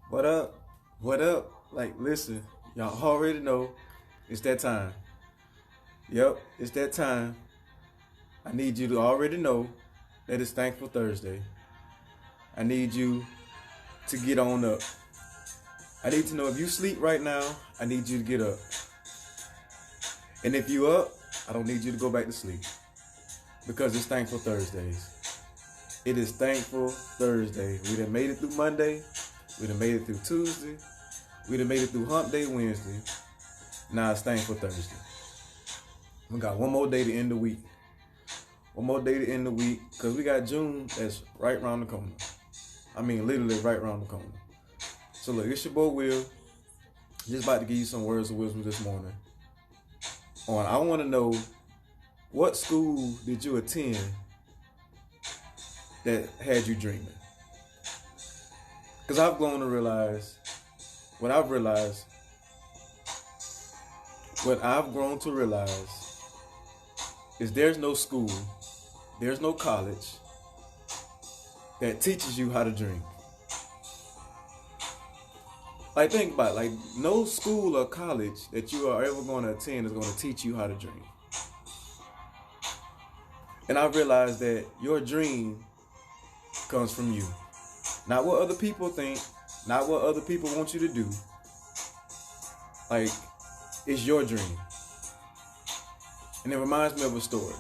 What up? What up? Like, listen, y'all already know it's that time. Yep, it's that time. I need you to already know that it's Thankful Thursday. I need you to get on up. I need to know if you sleep right now, I need you to get up. And if you up, I don't need you to go back to sleep. Because it's Thankful Thursdays. It is Thankful Thursday. We done made it through Monday. We done made it through Tuesday. We done made it through Hump Day Wednesday. Now it's Thankful Thursday. We got one more day to end the week. One more day to end the week. Because we got June that's right around the corner. I mean, literally right around the corner. So look, it's your boy Will. Just about to give you some words of wisdom this morning. I want to know, what school did you attend that had you dreaming? Because I've grown to realize, what I've grown to realize is there's no school, there's no college that teaches you how to dream. Like, think about it. Like, no school or college that you are ever going to attend is going to teach you how to dream. And I realized that your dream comes from you. Not what other people think, not what other people want you to do. Like, it's your dream. And it reminds me of a story.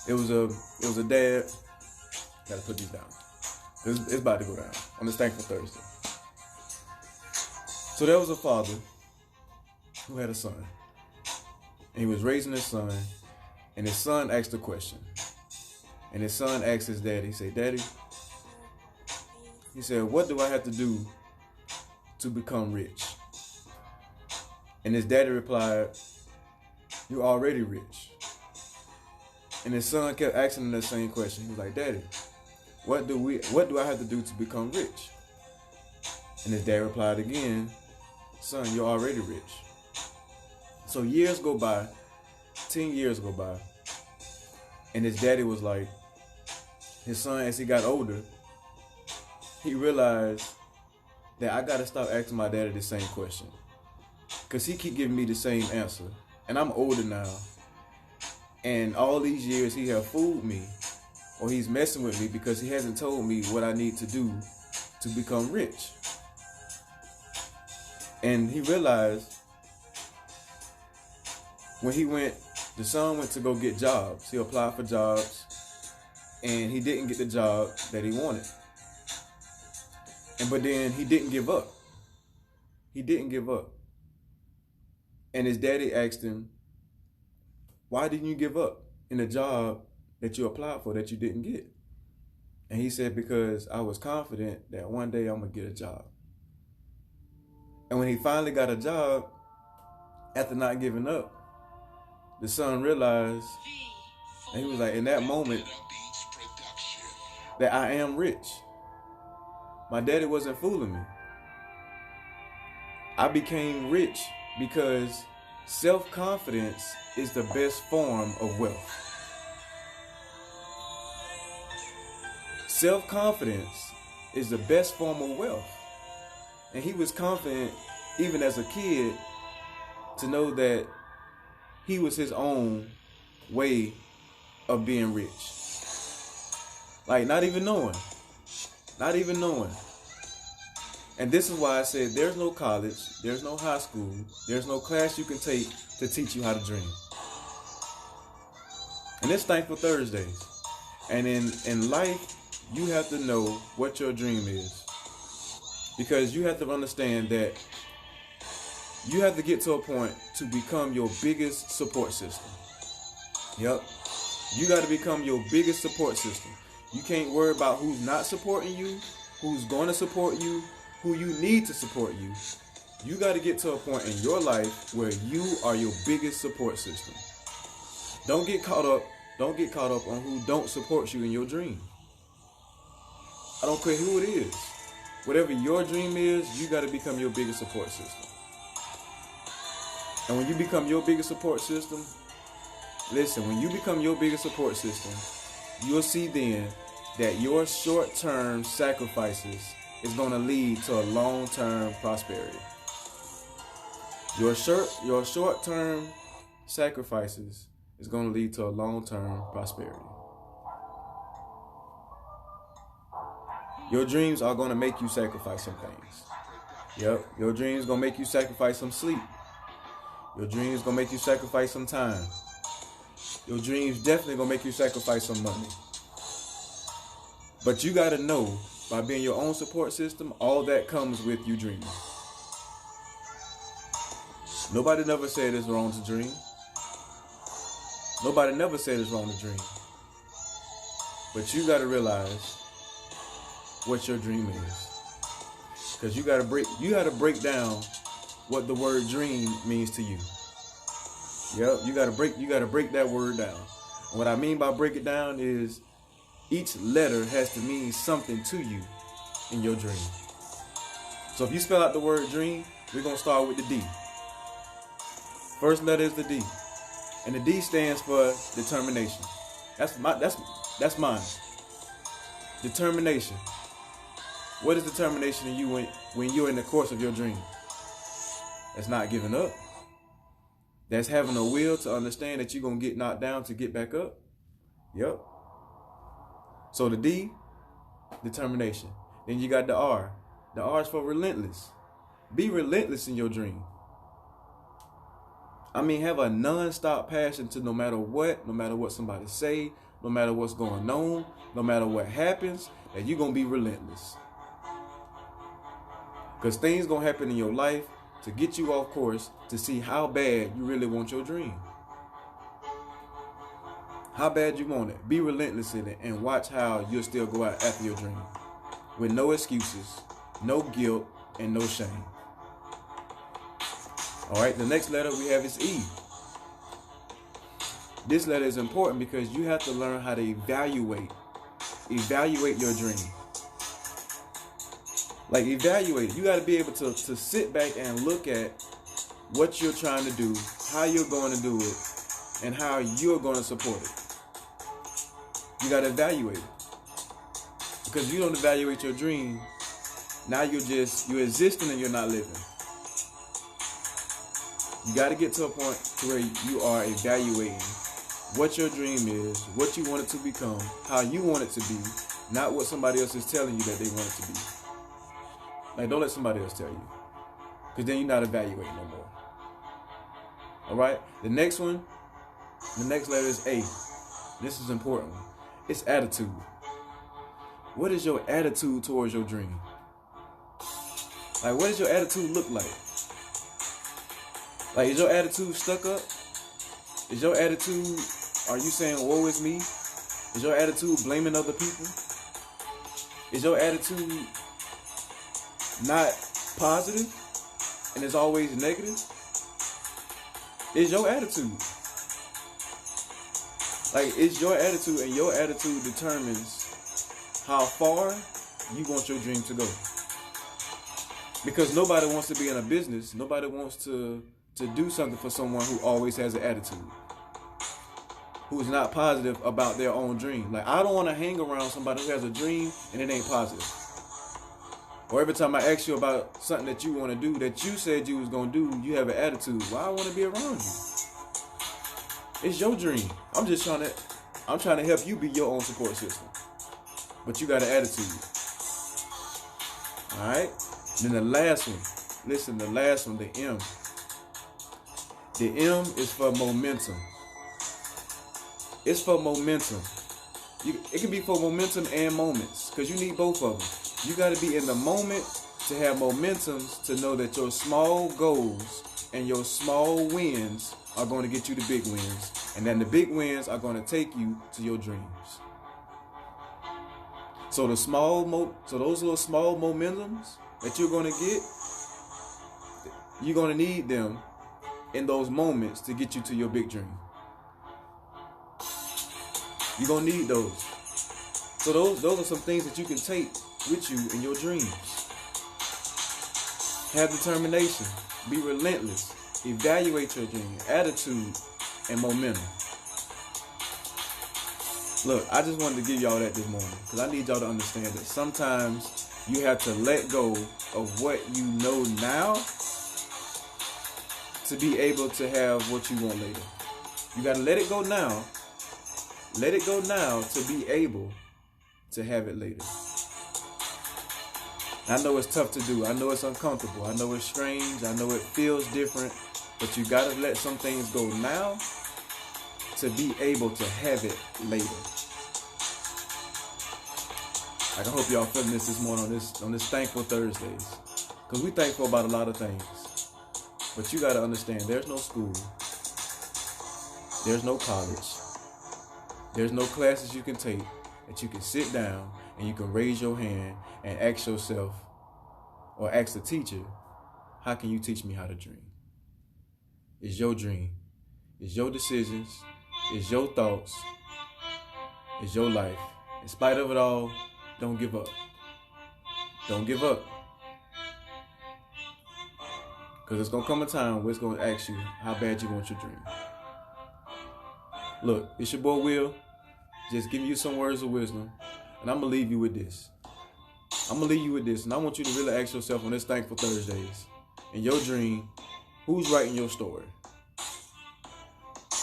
It was a dad. Gotta put these down. It's about to go down on this Thankful Thursday. So there was a father who had a son. And he was raising his son. And his son asked a question. And his son asked his daddy, he said, "Daddy," he said, "what do I have to do to become rich?" And his daddy replied, "You're already rich." And his son kept asking him the same question. He was like, "Daddy, what do I have to do to become rich?" And his dad replied again, "Son, you're already rich." So years go by, 10 years go by, and his daddy was like, his son, as he got older, he realized that I gotta stop asking my daddy the same question. Cause he keep giving me the same answer. And I'm older now. And all these years he have fooled me, or he's messing with me because he hasn't told me what I need to do to become rich. And he realized when the son went to go get jobs. He applied for jobs and he didn't get the job that he wanted. But then he didn't give up. And his daddy asked him, "Why didn't you give up in the job that you applied for that you didn't get?" And he said, "Because I was confident that one day I'm going to get a job." And when he finally got a job, after not giving up, the son realized, and he was like, in that moment, that I am rich. My daddy wasn't fooling me. I became rich because self-confidence is the best form of wealth. Self-confidence is the best form of wealth. And he was confident, even as a kid, to know that he was his own way of being rich. Like, not even knowing. And this is why I said there's no college, there's no high school, there's no class you can take to teach you how to dream. And it's Thankful Thursdays. And in life, you have to know what your dream is. Because you have to understand that you have to get to a point to become your biggest support system. Yep. You got to become your biggest support system. You can't worry about who's not supporting you, who's going to support you, who you need to support you. You got to get to a point in your life where you are your biggest support system. Don't get caught up on who don't support you in your dream. I don't care who it is. Whatever your dream is, you got to become your biggest support system. And when you become your biggest support system, you'll see then that your short-term sacrifices is going to lead to a long-term prosperity. Your short-term sacrifices is going to lead to a long-term prosperity. Your dreams are going to make you sacrifice some things. Yep, your dreams going to make you sacrifice some sleep. Your dreams going to make you sacrifice some time. Your dreams definitely going to make you sacrifice some money. But you got to know, by being your own support system, all that comes with you dreaming. Nobody never said it's wrong to dream. Nobody never said it's wrong to dream. But you got to realize what your dream is. Because you got to break down what the word dream means to you. Yep, you got to break that word down. And what I mean by break it down is each letter has to mean something to you in your dream. So if you spell out the word dream, we're going to start with the D. First letter is the D. And the D stands for determination. That's mine. Determination. What is determination in you when you're in the course of your dream? That's not giving up. That's having a will to understand that you're going to get knocked down to get back up. Yep. So the D, determination. Then you got the R. The R is for relentless. Be relentless in your dream. I mean, have a non-stop passion to no matter what somebody say, no matter what's going on, no matter what happens, that you're going to be relentless. Because things going to happen in your life to get you off course to see how bad you really want your dream. How bad you want it. Be relentless in it and watch how you'll still go out after your dream. With no excuses, no guilt, and no shame. Alright, the next letter we have is E. This letter is important because you have to learn how to evaluate your dream. Like, evaluate it. You got to be able to sit back and look at what you're trying to do, how you're going to do it, and how you're going to support it. You got to evaluate it. Because if you don't evaluate your dream, now you're existing and you're not living. You got to get to a point to where you are evaluating what your dream is, what you want it to become, how you want it to be, not what somebody else is telling you that they want it to be. Like, don't let somebody else tell you, because then you're not evaluating no more. All right? The next letter is A. This is important. It's attitude. What is your attitude towards your dream? Like, what does your attitude look like? Like, is your attitude stuck up? Is your attitude, are you saying, woe is me? Is your attitude blaming other people? Is your attitude not positive and is always negative? Is your attitude. Like, it's your attitude, and your attitude determines how far you want your dream to go. Because nobody wants to be in a business. Nobody wants to do something for someone who always has an attitude, who's not positive about their own dream. Like, I don't want to hang around somebody who has a dream and it ain't positive. Or every time I ask you about something that you want to do, that you said you was going to do, you have an attitude. Why I want to be around you? It's your dream. I'm trying to help you be your own support system. But you got an attitude. Alright? Then the last one. Listen, the last one, the M. The M is for momentum. It's for momentum. It can be for momentum and moments, because you need both of them. You got to be in the moment to have momentums to know that your small goals and your small wins are going to get you the big wins. And then the big wins are going to take you to your dreams. So those little small momentums that you're going to get, you're going to need them in those moments to get you to your big dream. You're going to need those. So those are some things that you can take with you in your dreams. Have determination. Be relentless. Evaluate your dream. Attitude and momentum. Look, I just wanted to give y'all that this morning, because I need y'all to understand that sometimes You have to let go of what you know now to be able to have what you want later. You got to let it go now. Let it go now to be able to have it later. I know it's tough to do. I know it's uncomfortable. I know it's strange. I know it feels different. But you got to let some things go now to be able to have it later. I hope y'all feeling this morning on this Thankful Thursdays. Because we thankful about a lot of things. But you got to understand, there's no school. There's no college. There's no classes you can take that you can sit down and you can raise your hand and ask yourself or ask the teacher, how can you teach me how to dream? It's your dream. It's your decisions. It's your thoughts. It's your life. In spite of it all, don't give up. Don't give up. Because it's going to come a time where it's going to ask you how bad you want your dream. Look, it's your boy Will. Just giving you some words of wisdom. And I'm going to leave you with this. And I want you to really ask yourself on this Thankful Thursdays, in your dream, who's writing your story?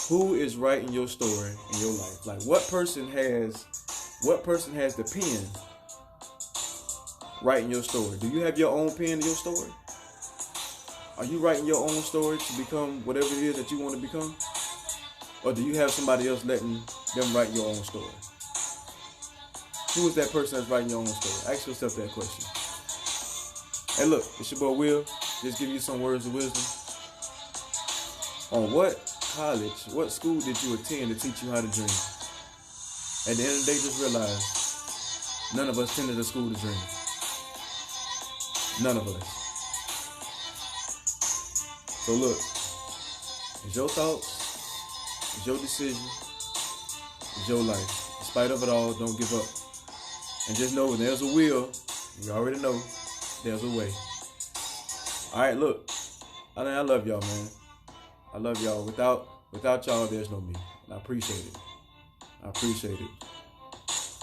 Who is writing your story in your life? Like, what person has the pen writing your story? Do you have your own pen in your story? Are you writing your own story to become whatever it is that you want to become? Or do you have somebody else letting them write your own story? Who is that person that's writing your own story? Ask yourself that question. Hey, look, it's your boy Will. Just give you some words of wisdom. On what college, what school did you attend to teach you how to dream? At the end of the day, just realize none of us attended a school to dream. None of us. So look, it's your thoughts, it's your decision, it's your life. In spite of it all, don't give up. And just know when there's a will, you already know there's a way. All right, look, I love y'all, man. I love y'all. Without y'all, there's no me. And I appreciate it. All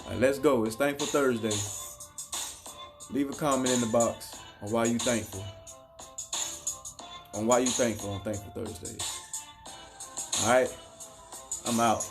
right, let's go. It's Thankful Thursday. Leave a comment in the box on why you thankful. On Thankful Thursdays. All right, I'm out.